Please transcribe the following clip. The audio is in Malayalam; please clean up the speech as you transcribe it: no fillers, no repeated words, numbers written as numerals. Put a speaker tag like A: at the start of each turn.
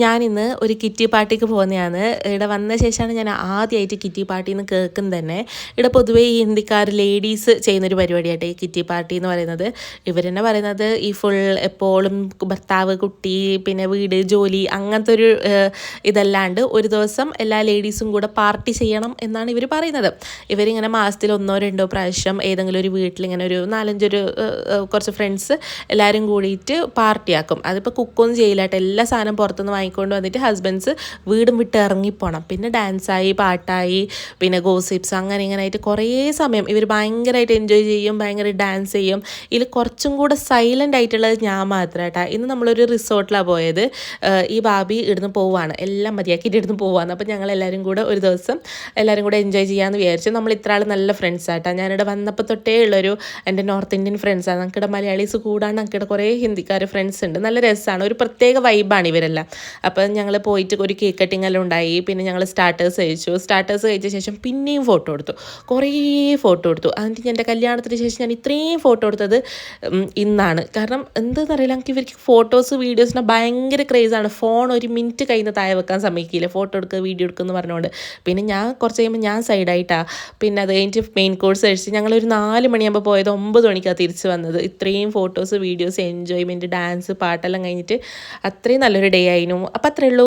A: ഞാനിന്ന് ഒരു കിറ്റി പാർട്ടിക്ക് പോകുന്നതാണ്. ഇവിടെ വന്ന ശേഷമാണ് ഞാൻ ആദ്യമായിട്ട് കിറ്റി പാർട്ടി എന്ന് കേൾക്കുന്നത് തന്നെ. ഇവിടെ പൊതുവേ ഈ ഹിന്ദിക്കാർ ലേഡീസ് ചെയ്യുന്നൊരു പരിപാടിയായിട്ട് ഈ കിറ്റി പാർട്ടി എന്ന് പറയുന്നത്. ഇവർ തന്നെ പറയുന്നത് ഈ ഫുൾ എപ്പോഴും ഭർത്താവ്, കുട്ടി, പിന്നെ വീട്, ജോലി അങ്ങനത്തെ ഒരു ഇതല്ലാണ്ട് ഒരു ദിവസം എല്ലാ ലേഡീസും കൂടെ പാർട്ടി ചെയ്യണം എന്നാണ് ഇവർ പറയുന്നത്. ഇവരിങ്ങനെ മാസത്തിൽ 1-2 പ്രാവശ്യം ഏതെങ്കിലും ഒരു വീട്ടിൽ ഇങ്ങനെ ഒരു 4-5 കുറച്ച് ഫ്രണ്ട്സ് എല്ലാവരും കൂടിയിട്ട് പാർട്ടിയാക്കും. അതിപ്പോൾ കുക്കൊന്നും ചെയ്യില്ലാട്ടോ, എല്ലാ സാധനം പുറത്തുനിന്ന് വാങ്ങിക്കൊണ്ട് വന്നിട്ട് ഹസ്ബൻഡ്സ് വീടും വിട്ട് ഇറങ്ങിപ്പോണം. പിന്നെ ഡാൻസായി, പാട്ടായി, പിന്നെ ഗോസിപ്സ് അങ്ങനെ ഇങ്ങനെ ആയിട്ട് കുറേ സമയം ഇവർ ഭയങ്കരമായിട്ട് എൻജോയ് ചെയ്യും, ഭയങ്കര ഡാൻസ് ചെയ്യും. ഇതിൽ കുറച്ചും കൂടെ സൈലൻ്റ് ആയിട്ടുള്ളത് ഞാൻ മാത്രം കേട്ടോ. ഇന്ന് നമ്മളൊരു റിസോർട്ടിലാണ് പോയത്. ഈ ഭാബി ഇവിടുന്ന് പോവാണ്, എല്ലാം മതിയാക്കിയിട്ട് ഇവിടുന്ന് പോവാണ്. അപ്പോൾ ഞങ്ങളെല്ലാവരും കൂടെ ഒരു ദിവസം എല്ലാവരും കൂടെ എൻജോയ് ചെയ്യാമെന്ന് വിചാരിച്ചു. നമ്മൾ ഇത്ര ആൾ നല്ല ഫ്രണ്ട്സ് ആട്ടോ. ഞാനിവിടെ വന്നപ്പോൾ തൊട്ടേ ഉള്ളൊരു എൻ്റെ നോർത്ത് ഇന്ത്യൻ ഫ്രണ്ട്സാണ്. നമുക്കിവിടെ മലയാളീസ് കൂടാണ്ട് നമുക്കിവിടെ കുറേ ഹിന്ദിക്കാർ ഫ്രണ്ട്സ് ഉണ്ട്. നല്ല രസമാണ്, ഒരു പ്രത്യേക വൈബാണ് ഇവരെല്ലാം. അപ്പം ഞങ്ങൾ പോയിട്ട് ഒരു കേക്ക് കട്ടിങ് എല്ലാം ഉണ്ടായി. പിന്നെ ഞങ്ങൾ സ്റ്റാർട്ടേഴ്സ് കഴിച്ചു. സ്റ്റാർട്ടേഴ്സ് കഴിച്ച ശേഷം പിന്നെയും ഫോട്ടോ എടുത്തു, കുറേ ഫോട്ടോ എടുത്തു. എന്നിട്ട് എൻ്റെ കല്യാണത്തിന് ശേഷം ഞാൻ ഇത്രയും ഫോട്ടോ എടുത്തത് ഇന്നാണ്. കാരണം എന്താണെന്ന് അറിയില്ല, എനിക്ക് ഇവർക്ക് ഫോട്ടോസ് വീഡിയോസിന് ഭയങ്കര ക്രേസാണ്. ഫോൺ ഒരു മിനിറ്റ് കയ്യിൽ നിന്ന് താഴെ വെക്കാൻ സമ്മതിക്കില്ല, ഫോട്ടോ എടുക്കുക വീഡിയോ എടുക്കുക എന്ന് പറഞ്ഞുകൊണ്ട്. പിന്നെ ഞാൻ കുറച്ച് കഴിയുമ്പോൾ ഞാൻ സൈഡായിട്ടാണ്. പിന്നെ അത് കഴിഞ്ഞിട്ട് മെയിൻ കോഴ്സ് കഴിച്ച് ഞങ്ങളൊരു 4 മണിയാകുമ്പോൾ പോയത് 9 മണിക്കാണ് തിരിച്ച് വന്നത്. ഇത്രയും ഫോട്ടോസ്, വീഡിയോസ്, എൻജോയ്മെൻറ്റ്, ഡാൻസ്, പാട്ടെല്ലാം കഴിഞ്ഞിട്ട് അത്രയും നല്ലൊരു ഡേ ആയിരുന്നു. അപ്പം അത്രയേ ഉള്ളൂ.